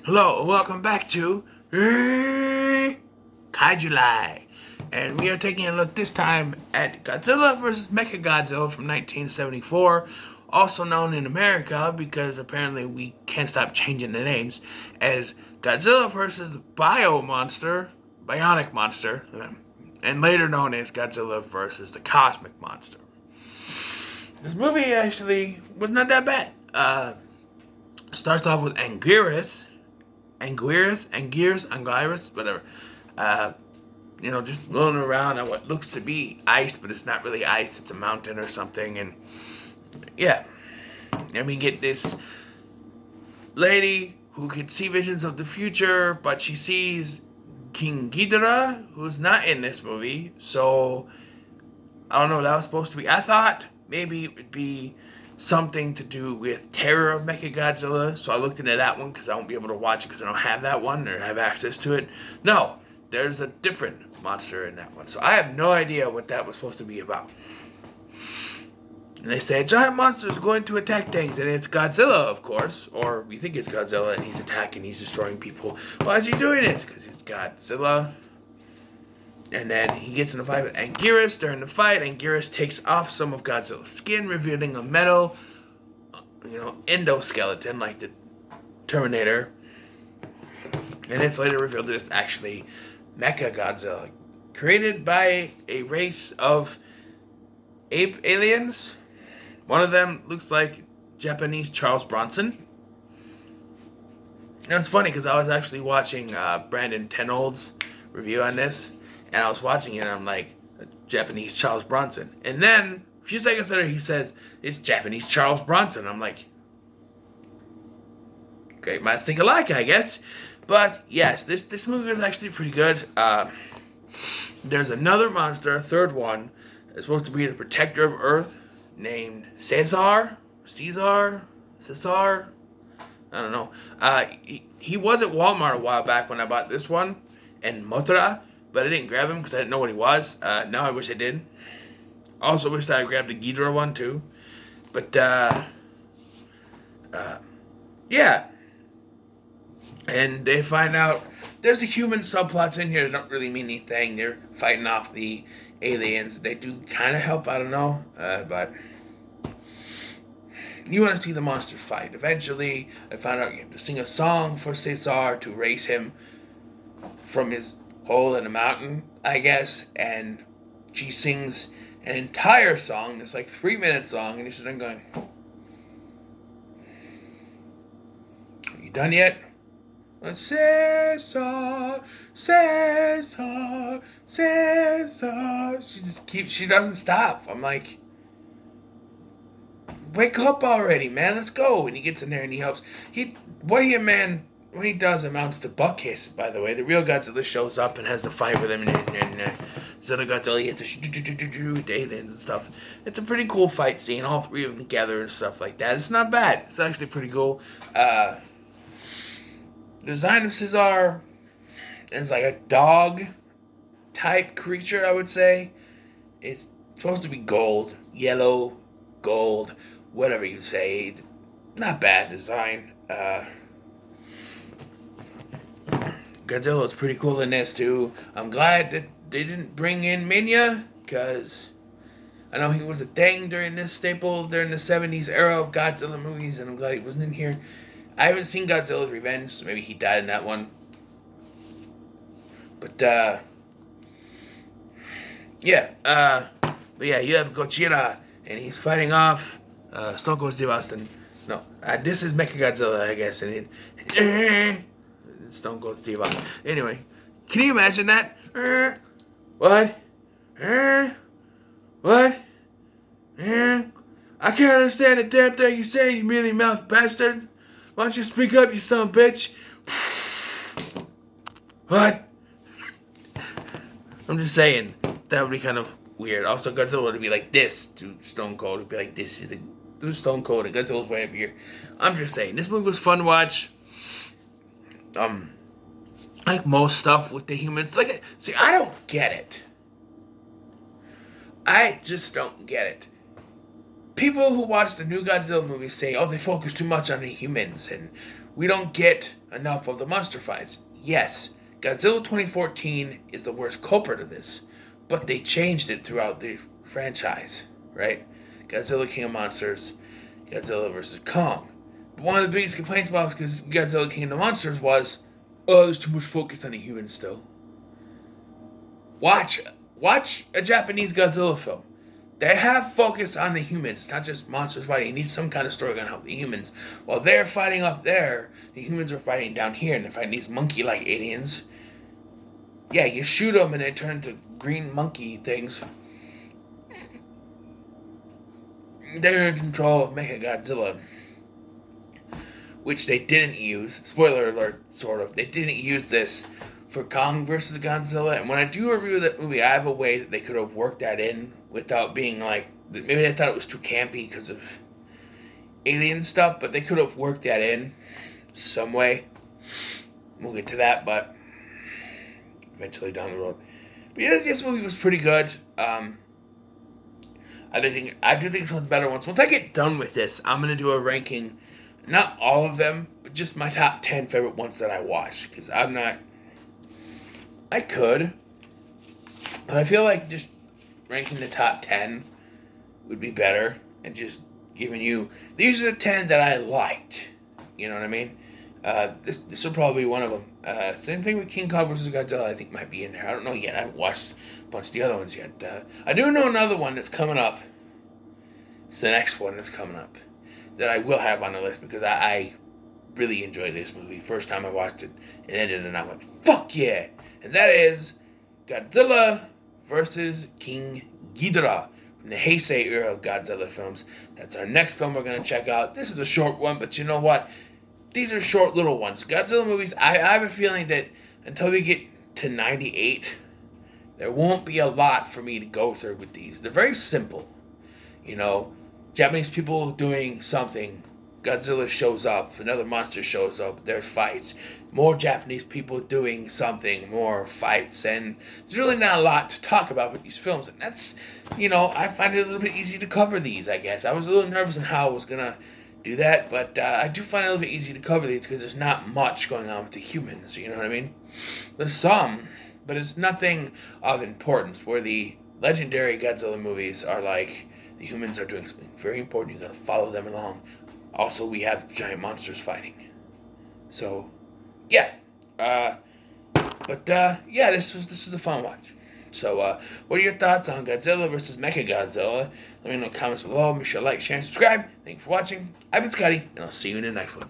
Hello, welcome back to Kaijuly. And we are taking a look this time at Godzilla vs. MechaGodzilla from 1974, also known in America, because apparently we can't stop changing the names, as Godzilla vs. the Bionic Monster, and later known as Godzilla vs. the Cosmic Monster. This movie actually was not that bad. Starts off with Anguirus, whatever. Just rolling around on what looks to be ice, but it's not really ice. It's a mountain or something, and yeah. And we get this lady who can see visions of the future, but she sees King Ghidorah, who's not in this movie. So I don't know what that was supposed to be. I thought maybe it would be something to do with Terror of MechaGodzilla, so I looked into that one because I won't be able to watch it because I don't have that one or have access to it. No, there's a different monster in that one, so I have no idea what that was supposed to be about. And they say a giant monster is going to attack things, and it's Godzilla, of course, or we think it's Godzilla, and he's attacking, he's destroying people. Why is he doing this? Because he's Godzilla. And then he gets in a fight with Anguirus. During the fight, Anguirus takes off some of Godzilla's skin, revealing a metal, endoskeleton like the Terminator. And it's later revealed that it's actually MechaGodzilla, created by a race of ape aliens. One of them looks like Japanese Charles Bronson. And it's funny because I was actually watching Brandon Tenold's review on this. And I was watching it, and I'm like, Japanese Charles Bronson. And then, a few seconds later, he says, it's Japanese Charles Bronson. I'm like, great minds think alike, I guess. But, yes, this movie is actually pretty good. There's another monster, a third one, that's supposed to be the protector of Earth, named Caesar? I don't know. He was at Walmart a while back when I bought this one, and Mothra. But I didn't grab him because I didn't know what he was. Now I wish I did. Also wish that I grabbed the Ghidorah one too. But, yeah. And they find out there's a human subplots in here that don't really mean anything. They're fighting off the aliens. They do kind of help, I don't know. But you want to see the monsters fight. Eventually, I found out you have to sing a song for Caesar to raise him from his hole in a mountain, I guess, and she sings an entire song. It's like 3-minute song, and you're sitting going, "Are you done yet?" Caesar, Caesar, Caesar. She doesn't stop. I'm like, wake up already, man. Let's go. And he gets in there and he helps. When he does amounts to butt kisses, by the way. The real Godzilla shows up and has the fight with him, and this other Godzilla gets the aliens and stuff. It's a pretty cool fight scene, all three of them together and stuff like that. It's not bad. It's actually pretty cool. The design of Caesar is like a dog-type creature, I would say. It's supposed to be gold, yellow, gold, whatever you say. Not bad design. Godzilla is pretty cool in this too. I'm glad that they didn't bring in Minya, because I know he was a thing during the 70s era of Godzilla movies, and I'm glad he wasn't in here. I haven't seen Godzilla's Revenge, so maybe he died in that one. But you have Godzilla, and he's fighting off Stone Cold Steve Austin. No, this is MechaGodzilla, I guess, and Stone Cold Steve Austin. Anyway, can you imagine that? What? What? I can't understand a damn thing you say, you mealy mouth bastard. Why don't you speak up, you son of a bitch? What? I'm just saying, that would be kind of weird. Also, Godzilla would be like this to Stone Cold. He'd be like this to Stone Cold, and Godzilla's way up here. I'm just saying, this movie was fun to watch. Like most stuff with the humans, I don't get it. I just don't get it. People who watch the new Godzilla movies say, oh, they focus too much on the humans, and we don't get enough of the monster fights. Yes, Godzilla 2014 is the worst culprit of this, but they changed it throughout the franchise, right? Godzilla King of Monsters, Godzilla vs. Kong. But one of the biggest complaints about Godzilla King of the Monsters was, oh, there's too much focus on the humans still. Watch a Japanese Godzilla film. They have focus on the humans. It's not just monsters fighting. You need some kind of story on how the humans, while they're fighting up there, the humans are fighting down here, and they're fighting these monkey-like aliens. Yeah, you shoot them and they turn into green monkey things. They're in control of MechaGodzilla, which they didn't use. Spoiler alert, sort of. They didn't use this for Kong versus Godzilla. And when I do review that movie, I have a way that they could have worked that in without being like, maybe they thought it was too campy because of alien stuff, but they could have worked that in some way. We'll get to that, but eventually down the road. But yeah, this movie was pretty good. I do think some of the better ones. Once I get done with this, I'm gonna do a ranking, not all of them, but just my top 10 favorite ones that I watched. Because I could, but I feel like just ranking the top 10 would be better, and just giving you, these are the 10 that I liked. You know what I mean? This will probably be one of them. Same thing with King Kong vs. Godzilla, I think might be in there. I don't know yet. I haven't watched a bunch of the other ones yet. I do know another one that's coming up. It's the next one that's coming up that I will have on the list because I really enjoyed this movie. First time I watched it, it ended and I went, fuck yeah! And that is Godzilla vs. King Ghidorah from the Heisei era of Godzilla films. That's our next film we're going to check out. This is a short one, but you know what? These are short little ones. Godzilla movies, I have a feeling that until we get to 98, there won't be a lot for me to go through with these. They're very simple. You know, Japanese people doing something, Godzilla shows up, another monster shows up, there's fights. More Japanese people doing something, more fights, and there's really not a lot to talk about with these films. And that's, you know, I find it a little bit easy to cover these, I guess. I was a little nervous on how I was going to do that, but I do find it a little bit easy to cover these because there's not much going on with the humans, you know what I mean? There's some, but it's nothing of importance, where the legendary Godzilla movies are like, the humans are doing something very important, you gotta follow them along. Also, we have giant monsters fighting. So, yeah. Yeah, this was a fun watch. So, what are your thoughts on Godzilla versus MechaGodzilla? Let me know in the comments below. Make sure to like, share, and subscribe. Thank you for watching. I've been Scotty, and I'll see you in the next one.